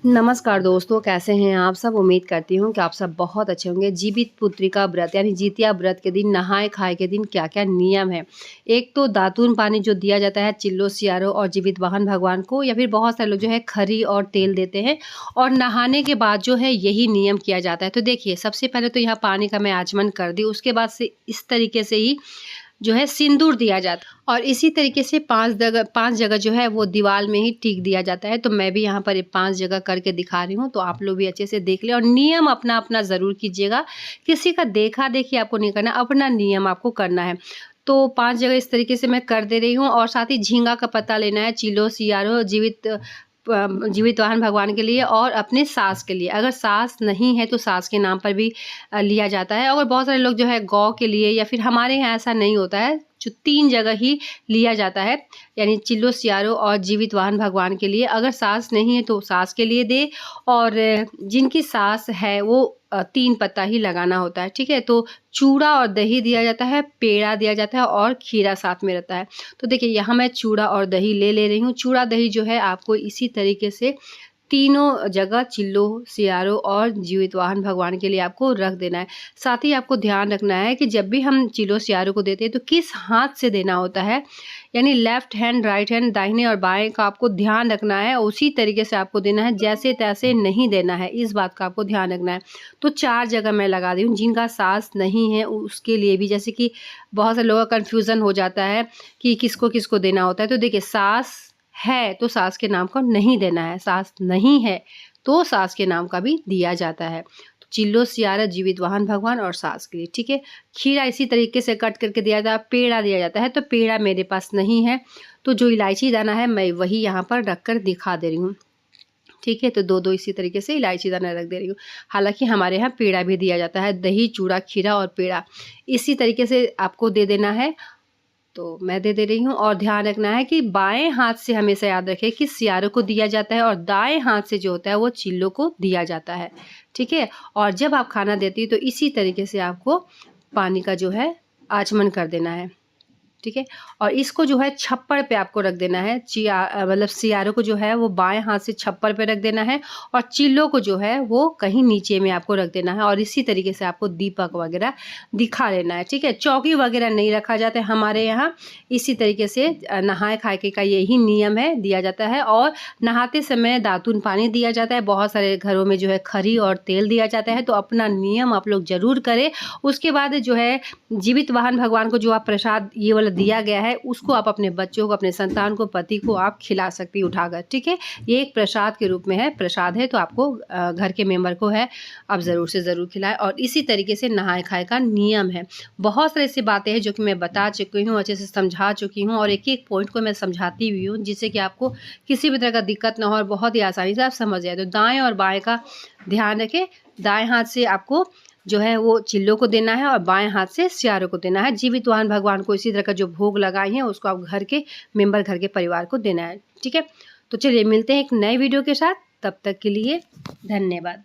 नमस्कार दोस्तों, कैसे हैं आप सब। उम्मीद करती हूँ कि आप सब बहुत अच्छे होंगे। जीवित पुत्री का व्रत यानी जितिया व्रत के दिन नहाए खाए के दिन क्या क्या नियम है। एक तो दातून पानी जो दिया जाता है चिल्लो सियारो और जीवित वाहन भगवान को, या फिर बहुत सारे लोग जो है खरी और तेल देते हैं। और नहाने के बाद जो है यही नियम किया जाता है। तो देखिए, सबसे पहले तो यहाँ पानी का मैं आचमन कर दी, उसके बाद से इस तरीके से ही जो है सिंदूर दिया जाता है और इसी तरीके से 5 जगह जो है वो दीवार में ही टिक दिया जाता है। तो मैं भी यहाँ पर ये 5 जगह करके दिखा रही हूँ, तो आप लोग भी अच्छे से देख लें और नियम अपना अपना ज़रूर कीजिएगा। किसी का देखा देखी आपको नहीं करना, अपना नियम आपको करना है। तो 5 जगह इस तरीके से मैं कर दे रही हूँ। और साथ ही झींगा का पत्ता लेना है, चिलो सियारो जीवित वाहन भगवान के लिए और अपने सास के लिए। अगर सास नहीं है तो सास के नाम पर भी लिया जाता है। और बहुत सारे लोग जो है गौ के लिए, या फिर हमारे यहाँ ऐसा नहीं होता है, जो 3 जगह ही लिया जाता है, यानी चिल्लो सियारो और जीवित वाहन भगवान के लिए। अगर सास नहीं है तो सास के लिए दे, और जिनकी सास है वो 3 पत्ता ही लगाना होता है, ठीक है। तो चूड़ा और दही दिया जाता है, पेड़ा दिया जाता है और खीरा साथ में रहता है। तो देखिए, यहाँ मैं चूड़ा और दही ले रही हूँ। चूड़ा दही जो है आपको इसी तरीके से तीनों जगह चिल्लो सियारो और जीवित वाहन भगवान के लिए आपको रख देना है। साथ ही आपको ध्यान रखना है कि जब भी हम चिल्लो सियारो को देते हैं तो किस हाथ से देना होता है, यानी लेफ्ट हैंड, राइट हैंड, दाहिने और बाएं का आपको ध्यान रखना है। उसी तरीके से आपको देना है, जैसे तैसे नहीं देना है, इस बात का आपको ध्यान रखना है। तो 4 जगह मैं लगा दी हूँ। जिनका सास नहीं है उसके लिए भी, जैसे कि बहुत से लोगों का कन्फ्यूज़न हो जाता है कि किसको किसको देना होता है। तो देखिए, सास है तो सास के नाम का नहीं देना है, सास नहीं है तो सास के नाम का भी दिया जाता है। तो चिल्लो सियारा जीवित वाहन भगवान और सास के लिए, ठीक है। खीरा इसी तरीके से कट करके दिया जाता है। पेड़ा दिया जाता है, तो पेड़ा मेरे पास नहीं है, तो जो इलायची दाना है मैं वही यहाँ पर रख कर दिखा दे रही हूँ, ठीक है। तो 2-2 इसी तरीके से इलायची दाना रख दे रही हूँ। हालांकि हमारे यहाँ पेड़ा भी दिया जाता है, दही, चूड़ा, खीरा और पेड़ा इसी तरीके से आपको दे देना है। तो मैं दे रही हूँ। और ध्यान रखना है कि बाएं हाथ से हमेशा याद रखें कि सियारों को दिया जाता है और दाएं हाथ से जो होता है वो चिल्लो को दिया जाता है, ठीक है। और जब आप खाना देती है तो इसी तरीके से आपको पानी का जो है आचमन कर देना है, ठीक है। और इसको जो है छप्पर पे आपको रख देना है। मतलब सियारों को जो है वो बाएं हाथ से छप्पर पे रख देना है और चिल्लों को जो है वो कहीं नीचे में आपको रख देना है। और इसी तरीके से आपको दीपक वगैरह दिखा लेना है, ठीक है। चौकी वगैरह नहीं रखा जाता है हमारे यहाँ। इसी तरीके से नहाए खाए के का यही नियम है, दिया जाता है। और नहाते समय दातून पानी दिया जाता है। बहुत सारे घरों में जो है खरी और तेल दिया जाता है। तो अपना नियम आप लोग ज़रूर करें। उसके बाद जो है जीवित वाहन भगवान को जो आप प्रसाद ये वाला दिया गया है उसको आप अपने बच्चों को, अपने संतान को, पति को आप खिला सकती हैं उठाकर, ठीक है। ये एक प्रसाद के रूप में है, प्रसाद है, तो आपको घर के मेंबर को है आप ज़रूर से ज़रूर खिलाएं। और इसी तरीके से नहाए खाए का नियम है। बहुत सारी ऐसी बातें हैं जो कि मैं बता चुकी हूँ, अच्छे से समझा चुकी हूँ, और एक एक पॉइंट को मैं समझाती हुई हूँ जिससे कि आपको किसी भी तरह का दिक्कत ना हो और बहुत ही आसानी से आप समझ जाए। तो दाएँ और बाएँ का ध्यान रखें। दाएँ हाथ से आपको जो है वो चिल्लों को देना है और बाएं हाथ से सियारों को देना है। जीवित वाहन भगवान को इसी तरह का जो भोग लगाए हैं उसको आप घर के मेंबर, घर के परिवार को देना है, ठीक है। तो चलिए मिलते हैं एक नए वीडियो के साथ, तब तक के लिए धन्यवाद।